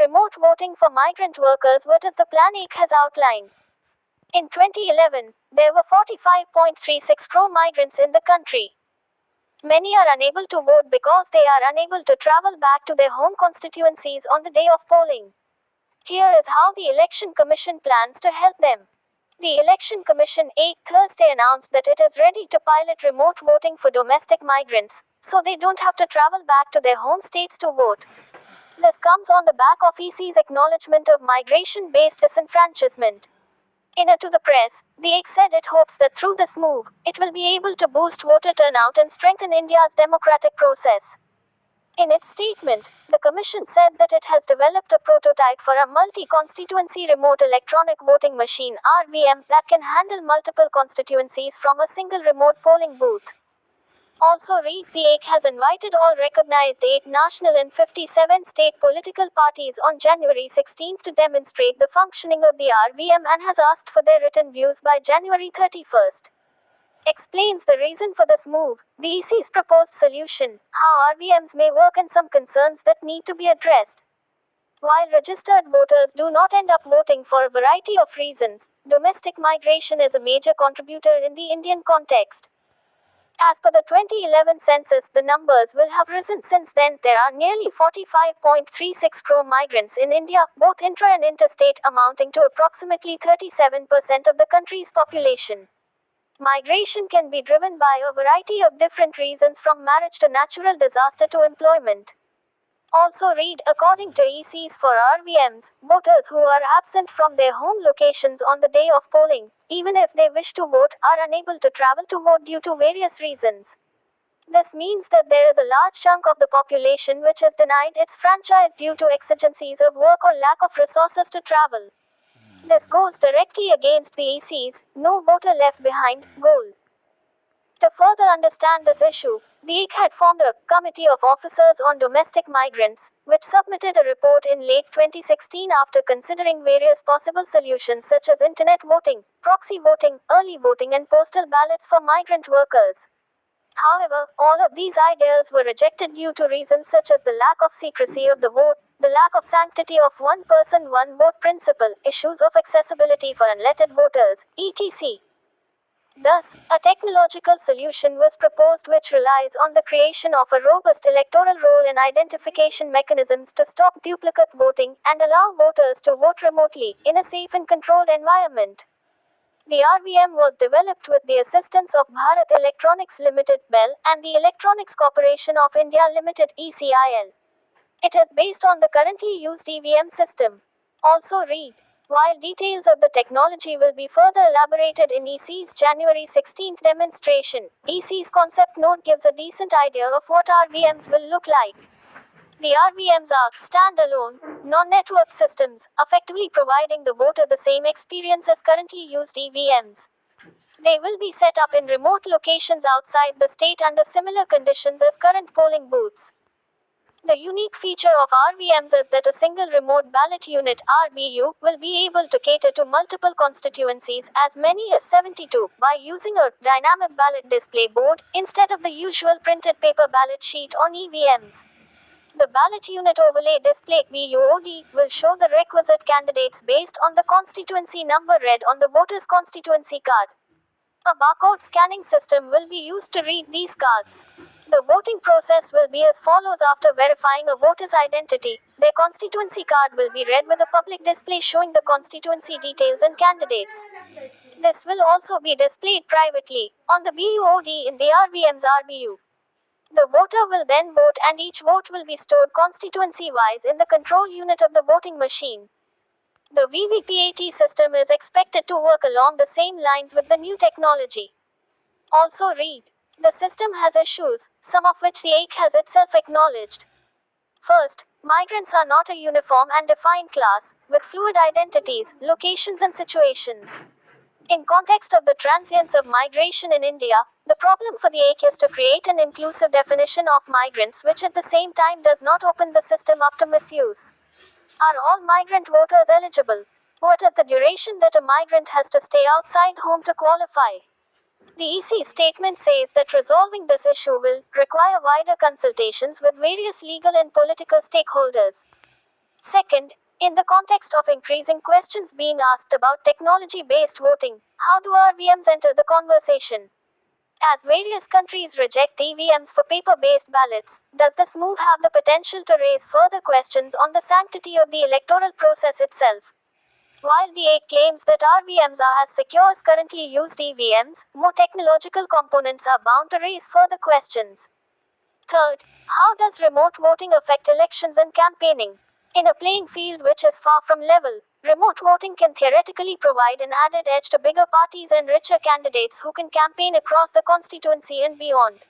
remote voting for migrant workers. What is the plan AIC has outlined? In 2011, there were 45.36 crore migrants in the country. Many are unable to vote because they are unable to travel back to their home constituencies on the day of polling. Here is how the Election Commission plans to help them. The Election Commission Thursday announced that it is ready to pilot remote voting for domestic migrants, so they don't have to travel back to their home states to vote. This comes on the back of EC's acknowledgement of migration-based disenfranchisement. In a to the press, the AIC said it hopes that through this move, it will be able to boost voter turnout and strengthen India's democratic process. In its statement, the Commission said that it has developed a prototype for a multi-constituency remote electronic voting machine (RVM) that can handle multiple constituencies from a single remote polling booth. Also read, the AIC has invited all recognized 8 national and 57 state political parties on January 16 to demonstrate the functioning of the RVM and has asked for their written views by January 31. Explains the reason for this move, the EC's proposed solution, how RVMs may work and some concerns that need to be addressed. While registered voters do not end up voting for a variety of reasons, domestic migration is a major contributor in the Indian context. As per the 2011 census, the numbers will have risen since then. There are nearly 45.36 crore migrants in India, both intra and interstate, amounting to approximately 37% of the country's population. Migration can be driven by a variety of different reasons, from marriage to natural disaster to employment. Also read, according to ECs for RVMs, voters who are absent from their home locations on the day of polling, even if they wish to vote, are unable to travel to vote due to various reasons. This means that there is a large chunk of the population which is denied its franchise due to exigencies of work or lack of resources to travel. This goes directly against the EC's "No Voter Left Behind" goal. To further understand this issue, the AIC had formed a Committee of Officers on Domestic Migrants, which submitted a report in late 2016 after considering various possible solutions such as internet voting, proxy voting, early voting and postal ballots for migrant workers. However, all of these ideas were rejected due to reasons such as the lack of secrecy of the vote, the lack of sanctity of one person one vote principle, issues of accessibility for unlettered voters, etc. Thus, a technological solution was proposed which relies on the creation of a robust electoral roll and identification mechanisms to stop duplicate voting and allow voters to vote remotely, in a safe and controlled environment. The RVM was developed with the assistance of Bharat Electronics Limited (BEL) and the Electronics Corporation of India Limited (ECIL). It is based on the currently used EVM system. Also read, while details of the technology will be further elaborated in EC's January 16 demonstration, EC's concept note gives a decent idea of what RVMs will look like. The RVMs are standalone, non-network systems, effectively providing the voter the same experience as currently used EVMs. They will be set up in remote locations outside the state under similar conditions as current polling booths. The unique feature of RVMs is that a single remote ballot unit (RBU) will be able to cater to multiple constituencies, as many as 72, by using a dynamic ballot display board instead of the usual printed paper ballot sheet on EVMs. The ballot unit overlay display (BUOD) will show the requisite candidates based on the constituency number read on the voter's constituency card. A barcode scanning system will be used to read these cards. The voting process will be as follows. After verifying a voter's identity, their constituency card will be read with a public display showing the constituency details and candidates. This will also be displayed privately on the BUOD in the RVM's RBU. The voter will then vote and each vote will be stored constituency-wise in the control unit of the voting machine. The VVPAT system is expected to work along the same lines with the new technology. Also read, the system has issues, some of which the AIC has itself acknowledged. First, migrants are not a uniform and defined class, with fluid identities, locations and situations. In context of the transience of migration in India, the problem for the AIC is to create an inclusive definition of migrants which at the same time does not open the system up to misuse. Are all migrant voters eligible? What is the duration that a migrant has to stay outside home to qualify? The EC statement says that resolving this issue will require wider consultations with various legal and political stakeholders. Second, in the context of increasing questions being asked about technology based voting, how do RVMs enter the conversation? As various countries reject EVMs for paper based ballots, does this move have the potential to raise further questions on the sanctity of the electoral process itself? While the AIC claims that RVMs are as secure as currently used EVMs, more technological components are bound to raise further questions. Third, how does remote voting affect elections and campaigning? In a playing field which is far from level, remote voting can theoretically provide an added edge to bigger parties and richer candidates who can campaign across the constituency and beyond.